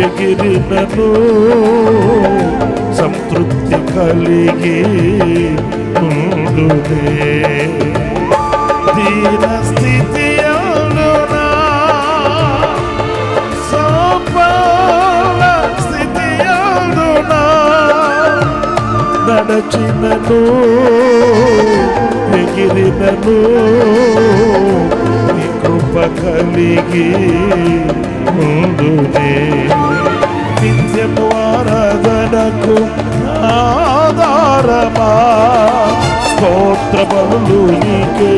ఎగిరినను సంతృప్తి కలిగి ఉండునే. దీన స్థితి అవునా సోపాన స్థితి అవునా నడచినను ఎగిరినను నీ కృప కలిగి ఉండునే. నిత్యము ఆరాధనకు ఆధారమా స్తోత్ర బలులు నీకే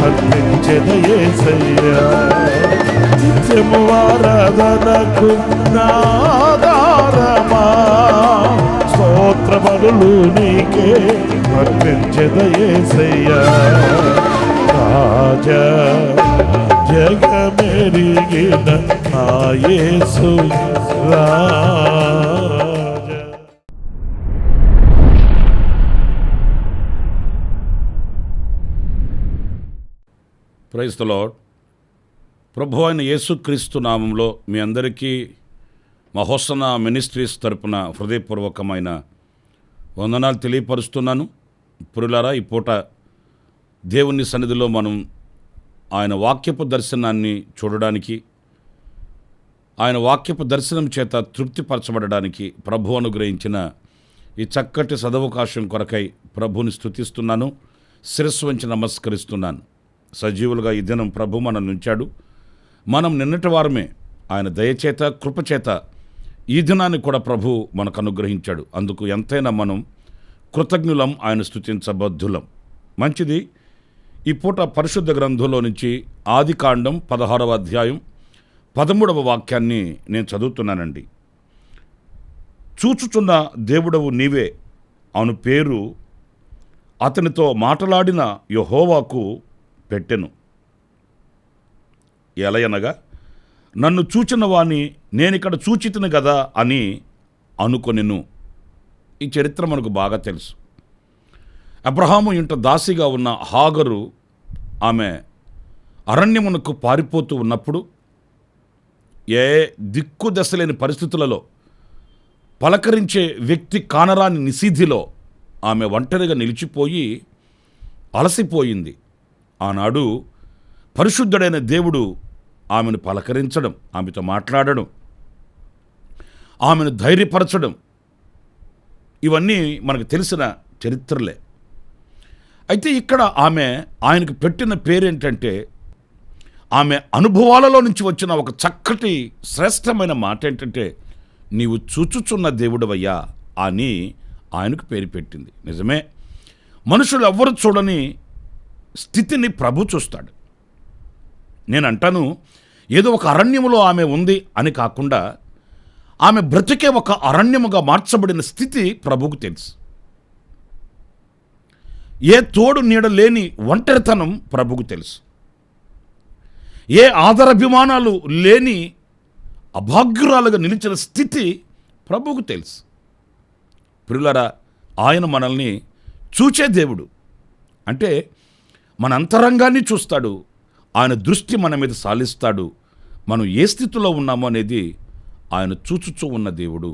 అర్పించెద యేసయ్యా. నిత్యము ఆరాధనకు ఆధారమా స్తోత్ర బలులు నీకే అర్పించెద యేసయ్యా. రాజా జగమెరిగిన నా యేసు రాజా. Praise the lord. ప్రభు అయిన యేసుక్రీస్తు నామంలో మీ అందరికీ మా హోసన్న మినిస్ట్రీస్ తరపున హృదయపూర్వకమైన వందనాలు తెలియపరుస్తున్నాను. పురులారా, ఈ పూట దేవుని సన్నిధిలో మనం ఆయన వాక్యపు దర్శనాన్ని చూడడానికి, ఆయన వాక్యపు దర్శనం చేత తృప్తిపరచబడడానికి ప్రభు అనుగ్రహించిన ఈ చక్కటి సదవకాశం కొరకై ప్రభుని స్తుతిస్తున్నాను, శిరస్సు వంచి నమస్కరిస్తున్నాను. సజీవులుగా ఈ దినం ప్రభు మనల్ని ఉంచాడు. మనం నిన్నటి వారమే ఆయన దయచేత కృపచేత ఈ దినాన్ని కూడా ప్రభు మనకు అనుగ్రహించాడు. అందుకు ఎంతైనా మనం కృతజ్ఞులం, ఆయన స్తుతించబద్ధులం. మంచిది. ఈ పూట పరిశుద్ధ గ్రంథంలో నుంచి ఆదికాండం 16వ అధ్యాయం 13వ వాక్యాన్ని నేను చదువుతున్నానండి. చూచుచున్న దేవుడవు నీవే అను పేరు అతనితో మాట్లాడిన యెహోవాకు పెట్టెను. ఎలయనగా నన్ను చూచిన వాణ్ణి నేనిక్కడ చూచితిని గదా అని అనుకొనెను. ఈ చరిత్ర మనకు బాగా తెలుసు. అబ్రహాము ఇంట దాసిగా ఉన్న హాగరు ఆమె అరణ్యమునకు పారిపోతూ ఉన్నప్పుడు ఏ దిక్కు దశలేని పరిస్థితులలో పలకరించే వ్యక్తి కానరాని నిశీధిలో ఆమె ఒంటరిగా నిలిచిపోయి అలసిపోయింది. ఆనాడు పరిశుద్ధుడైన దేవుడు ఆమెను పలకరించడం, ఆమెతో మాట్లాడడం, ఆమెను ధైర్యపరచడం, ఇవన్నీ మనకు తెలిసిన చరిత్రలే. అయితే ఇక్కడ ఆమె ఆయనకు పెట్టిన పేరేంటంటే, ఆమె అనుభవాలలో నుంచి వచ్చిన ఒక చక్కటి శ్రేష్టమైన మాట ఏంటంటే, నీవు చూచుచున్న దేవుడవయ్యా అని ఆయనకు పేరు పెట్టింది. నిజమే, మనుషులు ఎవ్వరు చూడని స్థితిని ప్రభు చూస్తాడు. నేను అంటాను, ఏదో ఒక అరణ్యములో ఆమె ఉంది అని కాకుండా ఆమె బ్రతికే ఒక అరణ్యముగా మార్చబడిన స్థితి ప్రభువుకు తెలుసు. ఏ తోడు నీడ లేని ఒంటరితనం ప్రభువుకు తెలుసు. ఏ ఆదరాభిమానాలు లేని అభాగ్యురాలుగా నిలిచిన స్థితి ప్రభువుకు తెలుసు. ప్రియులారా, ఆయన మనల్ని చూచే దేవుడు. అంటే మన అంతరంగాన్ని చూస్తాడు. ఆయన దృష్టి మన మీద సాలిస్తాడు. మనం ఏ స్థితిలో ఉన్నామో అనేది ఆయన చూచుచూ ఉన్న దేవుడు.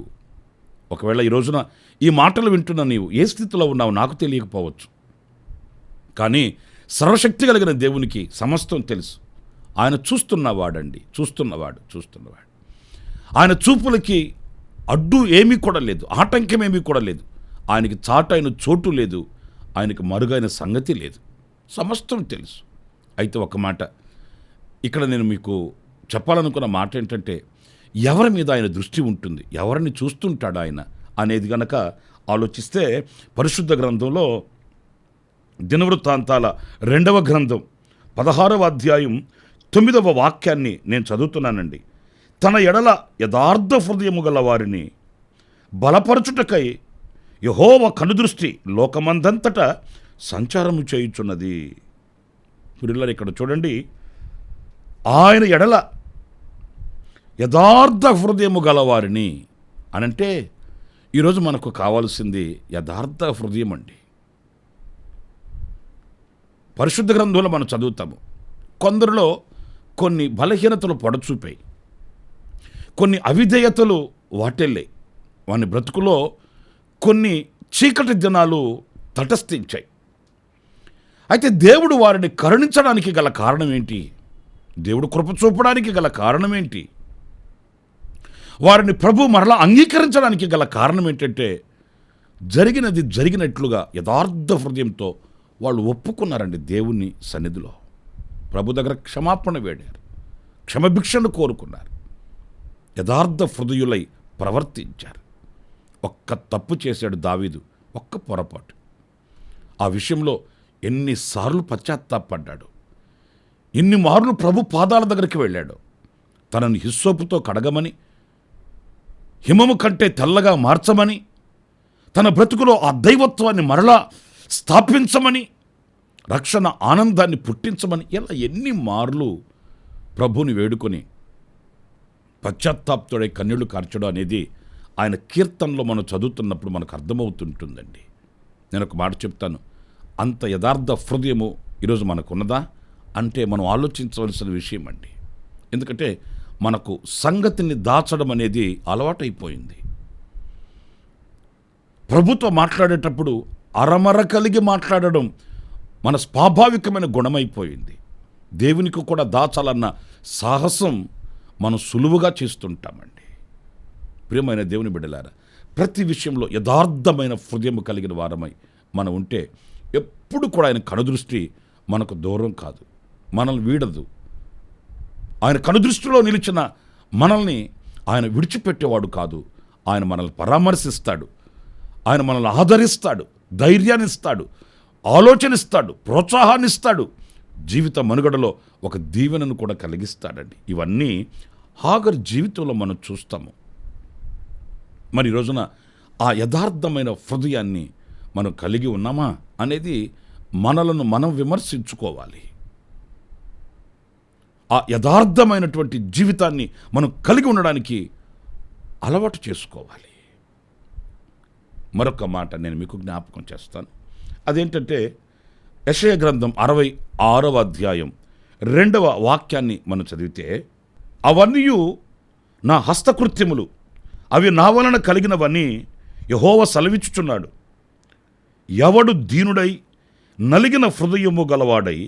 ఒకవేళ ఈ రోజున ఈ మాటలు వింటున్న నీవు ఏ స్థితిలో ఉన్నావు నాకు తెలియకపోవచ్చు. కానీ సర్వశక్తి కలిగిన దేవునికి సమస్తం తెలుసు. ఆయన చూస్తున్నవాడండి, చూస్తున్నవాడు. ఆయన చూపులకి అడ్డు ఏమీ కూడా లేదు, ఆటంకం ఏమీ కూడా లేదు. ఆయనకి చాటైన చోటు లేదు, ఆయనకి మరుగైన సంగతి లేదు. సమస్తం తెలుసు. అయితే ఒక మాట ఇక్కడ నేను మీకు చెప్పాలనుకున్న మాట ఏంటంటే, ఎవరి మీద ఆయన దృష్టి ఉంటుంది, ఎవరిని చూస్తుంటాడు ఆయన అనేది గనక ఆలోచిస్తే, పరిశుద్ధ గ్రంథంలో దినవృత్తాంతాల 2వ గ్రంథం 16వ అధ్యాయం 9వ వాక్యాన్ని నేను చదువుతున్నానండి. తన ఎడల యథార్థ హృదయము గల వారిని బలపరచుటకై యెహోవా కనుదృష్టి లోకమందంతటా సంచారము చేయుచున్నది. పిల్లలు ఇక్కడ చూడండి, ఆయన ఎడల యథార్థ హృదయము గలవారిని అనంటే ఈరోజు మనకు కావాల్సింది యథార్థ హృదయం అండి. పరిశుద్ధ గ్రంథంలో మనం చదువుతాము, కొందరిలో కొన్ని బలహీనతలు పొడచూపాయి, కొన్ని అవిధేయతలు వాటెళ్ళాయి. వాని బ్రతుకులో కొన్ని చీకటి దినాలు తటస్థించాయి. అయితే దేవుడు వారిని కరుణించడానికి గల కారణం ఏంటి? దేవుడు కృప చూపడానికి గల కారణం ఏంటి? వారిని ప్రభు మరలా అంగీకరించడానికి గల కారణం ఏంటంటే, జరిగినది జరిగినట్లుగా యథార్థ హృదయంతో వాళ్ళు ఒప్పుకున్నారండి. దేవుని సన్నిధిలో ప్రభు దగ్గర క్షమాపణ వేడారు, క్షమభిక్షను కోరుకున్నారు, యథార్థ హృదయులై ప్రవర్తించారు. ఒక్క తప్పు చేశాడు దావీదు, ఒక్క పొరపాటు. ఆ విషయంలో ఎన్నిసార్లు పశ్చాత్తాపడ్డాడు, ఎన్ని మార్లు ప్రభు పాదాల దగ్గరికి వెళ్ళాడు. తనను హిస్సోపుతో కడగమని, హిమము కంటే తెల్లగా మార్చమని, తన బ్రతుకులో ఆ దైవత్వాన్ని మరలా స్థాపించమని, రక్షణ ఆనందాన్ని పుట్టించమని, ఇలా ఎన్ని మార్లు ప్రభుని వేడుకొని పశ్చాత్తాప్తుడై కన్నీళ్లు కార్చడం అనేది ఆయన కీర్తనలో మనం చదువుతున్నప్పుడు మనకు అర్థమవుతుంటుందండి. నేను ఒక మాట చెప్తాను, అంత యథార్థ హృదయము ఈరోజు మనకున్నదా అంటే మనం ఆలోచించవలసిన విషయం అండి. ఎందుకంటే మనకు సంగతిని దాచడం అనేది అలవాటైపోయింది. ప్రభుతో మాట్లాడేటప్పుడు అరమర కలిగి మాట్లాడడం మన స్వాభావికమైన గుణమైపోయింది. దేవునికి కూడా దాచాలన్న సాహసం మనం సులువుగా చేస్తుంటామండి. ప్రియమైన దేవుని బిడ్డలారా, ప్రతి విషయంలో యథార్థమైన హృదయం కలిగిన వారమై మనం ఉంటే ఎప్పుడు కూడా ఆయన కనుదృష్టి మనకు దూరం కాదు, మనల్ని వీడదు. ఆయన కనుదృష్టిలో నిలిచిన మనల్ని ఆయన విడిచిపెట్టేవాడు కాదు. ఆయన మనల్ని పరామర్శిస్తాడు, ఆయన మనల్ని ఆదరిస్తాడు, ధైర్యాన్ని ఇస్తాడు, ఆలోచనిస్తాడు, ప్రోత్సాహాన్ని ఇస్తాడు, జీవిత మనుగడలో ఒక దీవెనను కూడా కలిగిస్తాడండి. ఇవన్నీ హాగర్ జీవితంలో మనం చూస్తాము. మరి ఈ రోజున ఆ యథార్థమైన హృదయాన్ని మనం కలిగి ఉన్నామా అనేది మనలను మనం విమర్శించుకోవాలి. ఆ యథార్థమైనటువంటి జీవితాన్ని మనం కలిగి ఉండడానికి అలవాటు చేసుకోవాలి. మరొక మాట నేను మీకు జ్ఞాపకం చేస్తాను. అదేంటంటే యెషయా గ్రంథం 66వ అధ్యాయం 2వ వాక్యాన్ని మనం చదివితే, అవన్నీ నా హస్తకృత్యములు, అవి నా వలన కలిగినవని యెహోవా సెలవిచ్చుచున్నాడు. ఎవడు దీనుడై నలిగిన హృదయము గలవాడై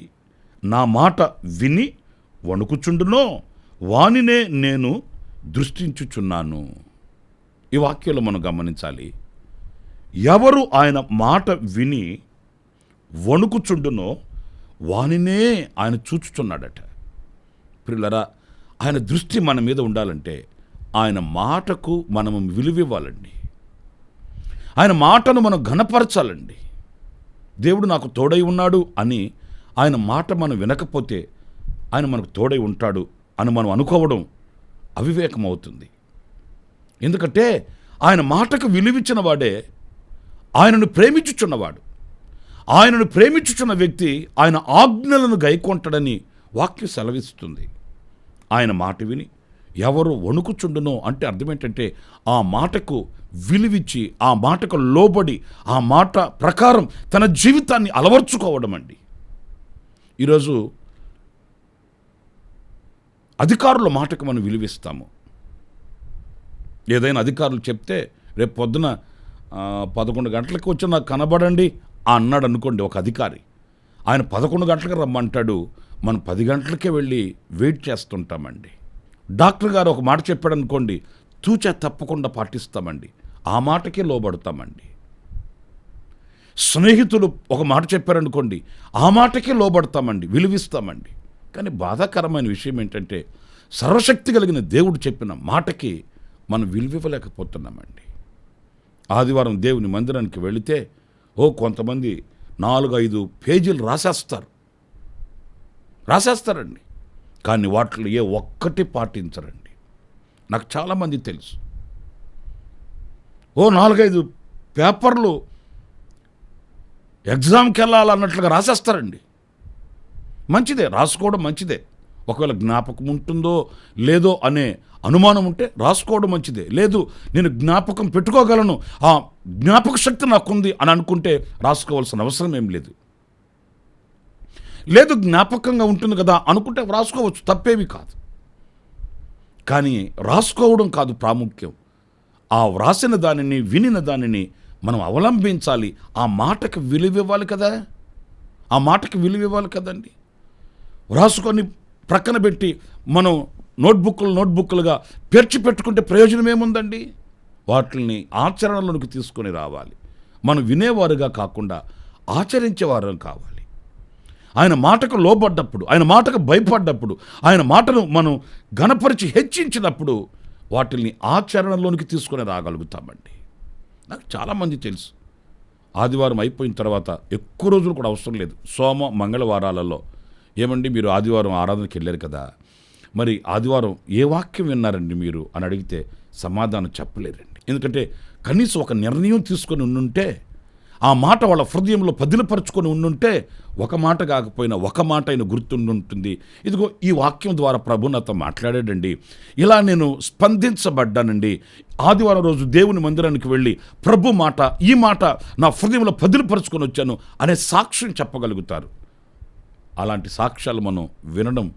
నా మాట విని వణుకుచుండునో వానినే నేను దృష్టించుచున్నాను. ఈ వాక్యంలో మనం గమనించాలి. ఎవరు ఆయన మాట విని వణుకుచుండునో వానినే ఆయన చూచుచున్నాడట. ప్రియులారా, ఆయన దృష్టి మన మీద ఉండాలంటే ఆయన మాటకు మనము విలువివ్వాలండి. ఆయన మాటను మనం ఘనపరచాలండి. దేవుడు నాకు తోడై ఉన్నాడు అని ఆయన మాట మనం వినకపోతే ఆయన మనకు తోడై ఉంటాడు అని మనం అనుకోవడం అవివేకం అవుతుంది. ఎందుకంటే ఆయన మాటకు విలువిచ్చిన వాడే ఆయనను ప్రేమించుచున్నవాడు. ఆయనను ప్రేమించుచున్న వ్యక్తి ఆయన ఆజ్ఞలను గైకొంటాడని వాక్యం సెలవిస్తుంది. ఆయన మాట విని ఎవరు వణుకుచుండునో అంటే అర్థం ఏంటంటే ఆ మాటకు విలువిచ్చి, ఆ మాటకు లోబడి, ఆ మాట ప్రకారం తన జీవితాన్ని అలవర్చుకోవడం అండి. ఈరోజు అధికారుల మాటకు మనం విలువిస్తాము. ఏదైనా అధికారులు చెప్తే రేపు పొద్దున 11 గంటలకు వచ్చి నాకు కనబడండి అన్నాడు అనుకోండి ఒక అధికారి. ఆయన 11 గంటలకు రమ్మంటాడు, మనం 10 గంటలకే వెళ్ళి వెయిట్ చేస్తుంటామండి. డాక్టర్ గారు ఒక మాట చెప్పాడు అనుకోండి, తూచా తప్పకుండా పాటిస్తామండి, ఆ మాటకే లోబడతామండి. స్నేహితులు ఒక మాట చెప్పారనుకోండి, ఆ మాటకే లోబడతామండి, విలువిస్తామండి. కానీ బాధాకరమైన విషయం ఏంటంటే సర్వశక్తి కలిగిన దేవుడు చెప్పిన మాటకి మనం విలువివ్వలేకపోతున్నామండి. ఆదివారం దేవుని మందిరానికి వెళితే కొంతమంది 4-5 పేజీలు రాసేస్తారండి. కానీ వాటిలో ఏ ఒక్కటి పాటించరండి. నాకు చాలామంది తెలుసు. 4-5 పేపర్లు ఎగ్జామ్కి వెళ్ళాలన్నట్లుగా రాసేస్తారండి. మంచిదే, రాసుకోవడం మంచిదే. ఒకవేళ జ్ఞాపకం ఉంటుందో లేదో అనే అనుమానం ఉంటే రాసుకోవడం మంచిదే. లేదు, నేను జ్ఞాపకం పెట్టుకోగలను, ఆ జ్ఞాపక శక్తి నాకుంది అని అనుకుంటే రాసుకోవాల్సిన అవసరం ఏం లేదు. లేదు, జ్ఞాపకంగా ఉంటుంది కదా అనుకుంటే రాసుకోవచ్చు, తప్పేవి కాదు. కానీ రాసుకోవడం కాదు ప్రాముఖ్యం. ఆ వ్రాసిన దానిని, వినిన దానిని మనం అవలంబించాలి. ఆ మాటకు విలువ ఇవ్వాలి కదా, ఆ మాటకు విలువ ఇవ్వాలి కదండి. వ్రాసుకొని ప్రక్కన పెట్టి మనం నోట్బుక్లుగా పేర్చి పెట్టుకుంటే ప్రయోజనం ఏముందండి? వాటిని ఆచరణలోనికి తీసుకొని రావాలి. మనం వినేవారుగా కాకుండా ఆచరించేవారు కావాలి. ఆయన మాటకు లోబడ్డప్పుడు, ఆయన మాటకు భయపడ్డప్పుడు, ఆయన మాటను మనం ఘనపరిచి హెచ్చించినప్పుడు వాటిని ఆచరణలోనికి తీసుకొని రాగలుగుతామండి. నాకు చాలామంది తెలుసు, ఆదివారం అయిపోయిన తర్వాత ఎక్కువ రోజులు కూడా అవసరం లేదు, సోమ మంగళవారాలలో, ఏమండి మీరు ఆదివారం ఆరాధనకి వెళ్ళారు కదా, మరి ఆదివారం ఏ వాక్యం విన్నారండి మీరు అని అడిగితే సమాధానం చెప్పలేరండి. ఎందుకంటే కనీసం ఒక నిర్ణయం తీసుకొని ఉండుంటే, ఆ మాట వాళ్ళ హృదయంలో పదిలపరుచుకొని ఉండుంటే, ఒక మాట కాకపోయినా ఒక మాట అయినా గుర్తుండుంటుంది. ఇదిగో ఈ వాక్యం ద్వారా ప్రభు నాతో మాట్లాడాడండి, ఇలా నేను స్పందించబడ్డానండి, ఆదివారం రోజు దేవుని మందిరానికి వెళ్ళి ప్రభు మాట, ఈ మాట నా హృదయంలో పదిలపరుచుకొని వచ్చాను అనే సాక్ష్యం చెప్పగలుగుతారు. అలాంటి సాక్ష్యాలు మనం వినడం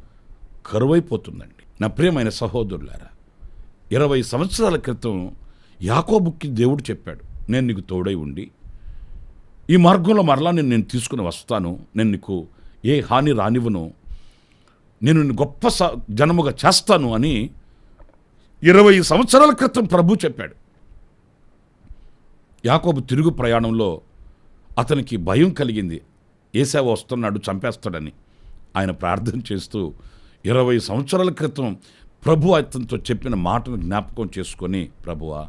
కరువైపోతుందండి. నా ప్రియమైన సహోదరులారా, 20 సంవత్సరాల క్రితం యాకోబుకి దేవుడు చెప్పాడు, నేను నీకు తోడై ఉండి ఈ మార్గంలో మరలా నేను తీసుకుని వస్తాను, నేను నీకు ఏ హాని రానివ్వను, నేను గొప్ప జనముగా చేస్తాను అని 20 సంవత్సరాల క్రితం ప్రభు చెప్పాడు. యాకోబు తిరుగు ప్రయాణంలో అతనికి భయం కలిగింది, ఏశావు వస్తున్నాడు చంపేస్తాడని. ఆయన ప్రార్థన చేస్తూ 20 సంవత్సరాల క్రితం ప్రభు అతనితో చెప్పిన మాటను జ్ఞాపకం చేసుకొని, ప్రభువా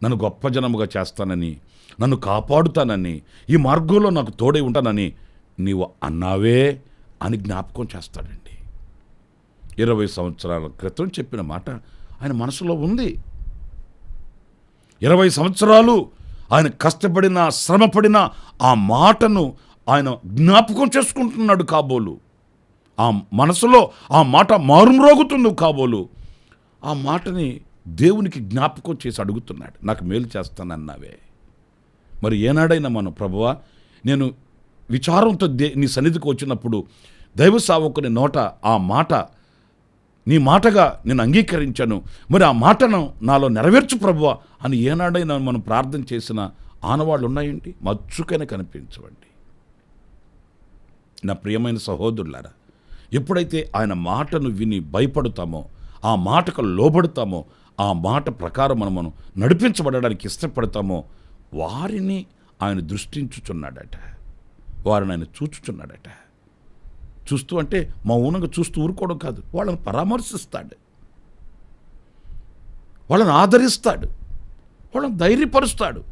నన్ను గొప్ప జనముగా చేస్తానని, నన్ను కాపాడుతానని, ఈ మార్గంలో నాకు తోడై ఉంటానని నీవు అన్నావే అని జ్ఞాపకం చేస్తాడండి. 20 సంవత్సరాల క్రితం చెప్పిన మాట ఆయన మనసులో ఉంది. 20 సంవత్సరాలు ఆయన కష్టపడిన, శ్రమపడిన ఆ మాటను ఆయన జ్ఞాపకం చేసుకుంటున్నాడు కాబోలు. ఆ మనసులో ఆ మాట మారుమ్రోగుతుంది కాబోలు. ఆ మాటని దేవునికి జ్ఞాపకం చేసి అడుగుతున్నాడు, నాకు మేలు చేస్తానన్నావే. మరి ఏనాడైనా మనం, ప్రభువా నేను విచారంతో నీ సన్నిధికి వచ్చినప్పుడు దైవ సేవకుని నోట ఆ మాట నీ మాటగా నేను అంగీకరించాను, మరి ఆ మాటను నాలో నెరవేర్చు ప్రభువా అని ఏనాడైనా మనం ప్రార్థన చేసిన ఆనవాళ్ళు ఉన్నాయండి? మచ్చుకైనా కనిపించవండి. నా ప్రియమైన సహోదరులారా, ఎప్పుడైతే ఆయన మాటను విని భయపడతామో, ఆ మాటకు లోబడతామో, ఆ మాట ప్రకారం మనం నడిపించబడడానికి ఇష్టపడతామో, వారిని ఆయన దృష్టించుచున్నాడట, వారిని ఆయన చూచుచున్నాడట. చూస్తూ అంటే మౌనంగా చూస్తూ ఊరుకోవడం కాదు, వాళ్ళని పరామర్శిస్తాడు, వాళ్ళని ఆదరిస్తాడు, వాళ్ళని ధైర్యపరుస్తాడు,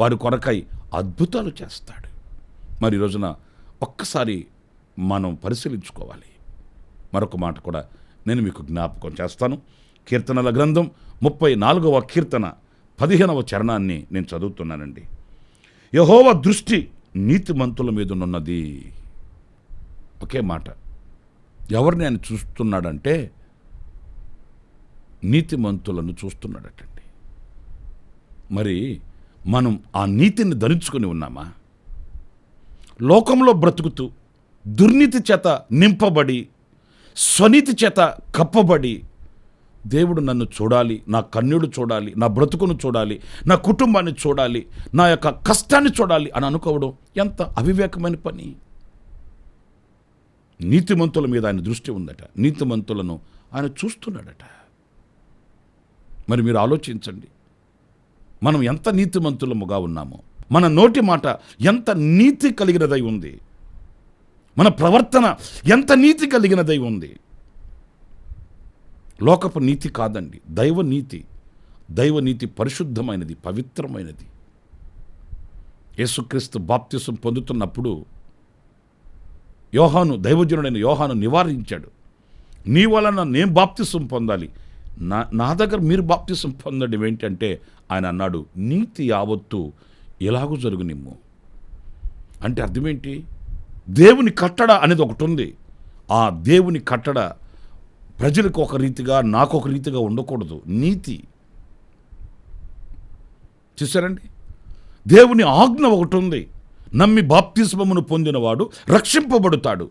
వారి కొరకై అద్భుతాలు చేస్తాడు. మరి ఈ రోజున ఒక్కసారి మనం పరిశీలించుకోవాలి. మరొక మాట కూడా నేను మీకు జ్ఞాపకం చేస్తాను. కీర్తనల గ్రంథం 34వ కీర్తన 15వ చరణాన్ని నేను చదువుతున్నానండి. యెహోవా దృష్టి నీతిమంతుల మీద ఉన్నది. ఒకే మాట, ఎవరిని ఆయన చూస్తున్నాడంటే నీతిమంతులను చూస్తున్నాడటండి. మరి మనం ఆ నీతిని ధరించుకొని ఉన్నామా? లోకంలో బ్రతుకుతూ దుర్నీతి చేత నింపబడి, స్వనీతి చేత కప్పబడి, దేవుడు నన్ను చూడాలి, నా కన్నుడు చూడాలి, నా బ్రతుకును చూడాలి, నా కుటుంబాన్ని చూడాలి, నా యొక్క కష్టాన్ని చూడాలి అని అనుకోవడం ఎంత అవివేకమైన పని. నీతిమంతుల మీద ఆయన దృష్టి ఉందట, నీతిమంతులను ఆయన చూస్తున్నాడట. మరి మీరు ఆలోచించండి, మనం ఎంత నీతిమంతులముగా ఉన్నామో, మన నోటి మాట ఎంత నీతి కలిగినదై ఉంది, మన ప్రవర్తన ఎంత నీతి కలిగినదై ఉంది. లోకపు నీతి కాదండి, దైవనీతి. దైవనీతి పరిశుద్ధమైనది, పవిత్రమైనది. యేసుక్రీస్తు బాప్తిసం పొందుతున్నప్పుడు యోహాను, దైవజనుడైన యోహాను నివారించాడు, నీ వలన నేను బాప్తిసం పొందాలి, నా దగ్గర మీరు బాప్తిసం పొందండి ఏంటంటే, ఆయన అన్నాడు, నీతి యావత్తు ఎలాగూ జరుగునిమ్ము. అంటే అర్థమేంటి? దేవుని కట్టడ అనేది ఒకటి ఉంది. ఆ దేవుని కట్టడ ప్రజలకు ఒక రీతిగా, నాకు ఒక రీతిగా ఉండకూడదు. నీతి చూసారండి, దేవుని ఆజ్ఞ ఒకటి ఉంది. నమ్మి బాప్తిస్మమును పొందినవాడు రక్షింపబడతాడు,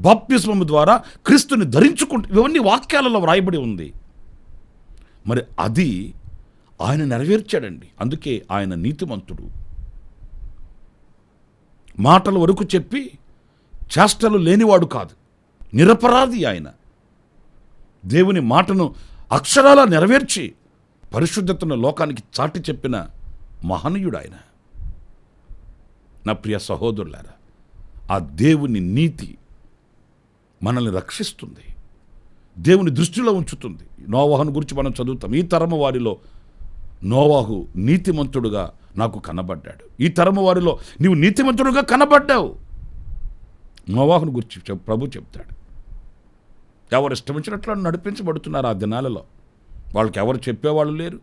బాప్తిస్మము ద్వారా క్రీస్తుని ధరించుకుంటూ, ఇవన్నీ వాక్యాలలో వ్రాయబడి ఉంది. మరి అది ఆయన నెరవేర్చాడండి. అందుకే ఆయన నీతిమంతుడు. మాటల వరకు చెప్పి చేష్టలు లేనివాడు కాదు, నిరపరాధి ఆయన. దేవుని మాటను అక్షరాల నెరవేర్చి పరిశుద్ధతను లోకానికి చాటి చెప్పిన మహనీయుడు ఆయన. నా ప్రియ సహోదరులారా, ఆ దేవుని నీతి మనల్ని రక్షిస్తుంది, దేవుని దృష్టిలో ఉంచుతుంది. నోవాహును గురించి మనం చదువుతాం. ఈ తరము వారిలో నోవాహు నీతిమంతుడుగా నాకు కనబడ్డాడు. ఈ తరము వారిలో నీవు నీతిమంతుడుగా కనబడ్డావు. నోవాహును గురించి ప్రభు చెప్తాడు. ఎవరు ఇష్టం వచ్చినట్లు నడిపించబడుతున్నారు ఆ దినాలలో. వాళ్ళకి ఎవరు చెప్పేవాళ్ళు లేరు,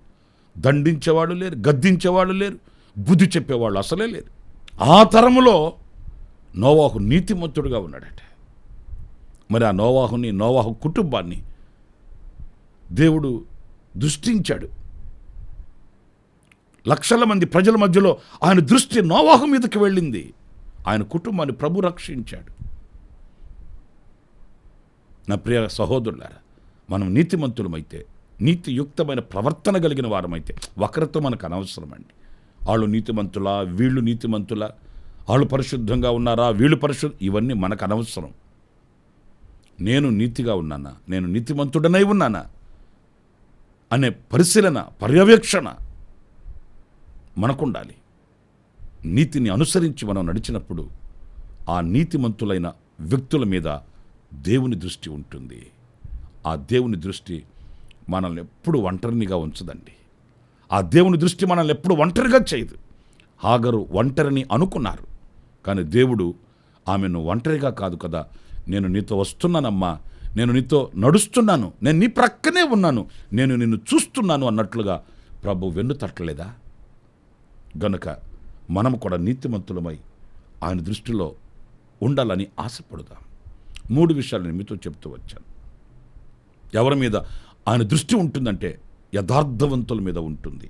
దండించేవాళ్ళు లేరు, గద్దించేవాళ్ళు లేరు, బుద్ధి చెప్పేవాళ్ళు అసలే లేరు. ఆ తరములో నోవాహు నీతిమంతుడుగా ఉన్నాడట. మరి ఆ నోవాహు కుటుంబాన్ని దేవుడు దృష్టించాడు. లక్షల మంది ప్రజల మధ్యలో ఆయన దృష్టి నోవాహు మీదకి వెళ్ళింది. ఆయన కుటుంబాన్ని ప్రభు రక్షించాడు. నా ప్రియ సహోదరులారా, మనం నీతిమంతులమైతే, నీతియుక్తమైన ప్రవర్తన కలిగిన వారమైతే, వక్రత మనకు అనవసరమండి. వాళ్ళు నీతిమంతులా, వీళ్ళు నీతిమంతులా, వాళ్ళు పరిశుద్ధంగా ఉన్నారా, వీళ్ళు ఇవన్నీ మనకు అనవసరం. నేను నీతిగా ఉన్నానా, నేను నీతిమంతుడనై ఉన్నానా అనే పరిశీలన, పర్యవేక్షణ మనకుండాలి. నీతిని అనుసరించి మనం నడిచినప్పుడు ఆ నీతిమంతులైన వ్యక్తుల మీద దేవుని దృష్టి ఉంటుంది. ఆ దేవుని దృష్టి మనల్ని ఎప్పుడు ఒంటరినిగా ఉంచదండి. ఆ దేవుని దృష్టి మనల్ని ఎప్పుడు ఒంటరిగా చేయదు. హాగరు ఒంటరిని అనుకున్నారు, కానీ దేవుడు ఆమెను ఒంటరిగా కాదు కదా, నేను నీతో వస్తున్నానమ్మా, నేను నీతో నడుస్తున్నాను, నేను నీ ప్రక్కనే ఉన్నాను, నేను నిన్ను చూస్తున్నాను అన్నట్లుగా ప్రభు వెన్ను తట్టలేదా? గనుక మనము కూడా నీతిమంతులమై ఆయన దృష్టిలో ఉండాలని ఆశపడదాం. 3 విషయాలు నేను మీతో చెప్తూ వచ్చాను. ఎవరి మీద ఆయన దృష్టి ఉంటుందంటే యథార్థవంతుల మీద ఉంటుంది.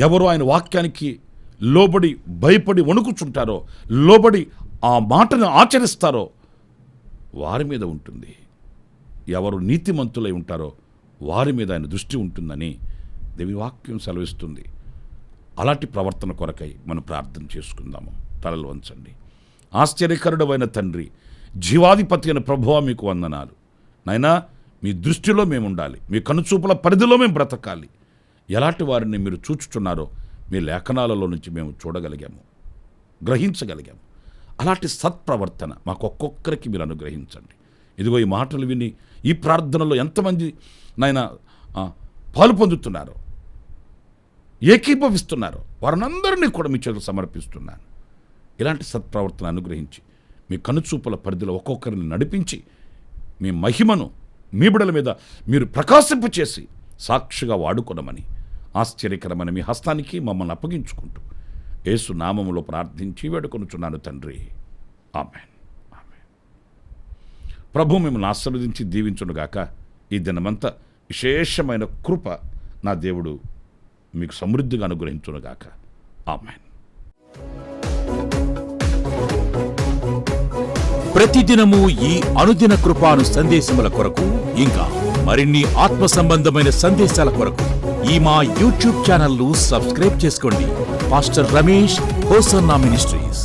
ఎవరు ఆయన వాక్యానికి లోబడి భయపడి వణుకుచుంటారో, లోబడి ఆ మాటను ఆచరిస్తారో వారి మీద ఉంటుంది. ఎవరు నీతిమంతులై ఉంటారో వారి మీద ఆయన దృష్టి ఉంటుందని దేవుని వాక్యం సెలవిస్తుంది. అలాంటి ప్రవర్తన కొరకై మనం ప్రార్థన చేసుకుందాము. తలలు వంచండి. ఆశ్చర్యకరుడమైన తండ్రి, జీవాధిపతి అయిన ప్రభువా, మీకు వందనాలు. నాయనా, మీ దృష్టిలో మేము ఉండాలి, మీ కనుచూపుల పరిధిలో మేము బ్రతకాలి. ఎలాంటి వారిని మీరు చూచుచున్నారో మీ లేఖనాలలో నుంచి మేము చూడగలిగాము, గ్రహించగలిగాము. అలాంటి సత్ప్రవర్తన మాకు ఒక్కొక్కరికి మీరు అనుగ్రహించండి. ఇదిగో ఈ మాటలు విని ఈ ప్రార్థనలో ఎంతమంది నాయన పాలు పొందుతున్నారో, ఏకీభవిస్తున్నారో వారినందరినీ కూడా మీ చేతులు సమర్పిస్తున్నాను. ఇలాంటి సత్ప్రవర్తన అనుగ్రహించి మీ కనుచూపుల పరిధిలో ఒక్కొక్కరిని నడిపించి మీ మహిమను మీ బిడ్డల మీద మీరు ప్రకాశింపు చేసి సాక్షిగా వాడుకొనమని ఆశ్చర్యకరమైన మీ హస్తానికి మమ్మల్ని అప్పగించుకుంటూ యేసు నామములో ప్రార్థించి వేడుకొనుచున్నాను తండ్రి. ఆమేన్. ఆమేన్. ప్రభు మిమ్మల్ని ఆశీర్వదించి దీవించునుగాక. ఈ దినమంతా విశేషమైన కృప నా దేవుడు మీకు సమృద్ధిగా అనుగ్రహించునుగాక. ఆమేన్. ప్రతిదినము ఈ అనుదిన కృపాను సందేశముల కొరకు, ఇంకా మరిన్ని ఆత్మ సంబంధమైన సందేశాల కొరకు ఈ మా యూట్యూబ్ ఛానల్ ను సబ్స్క్రైబ్ చేసుకోండి. Pastor Ramesh hosanna ministries.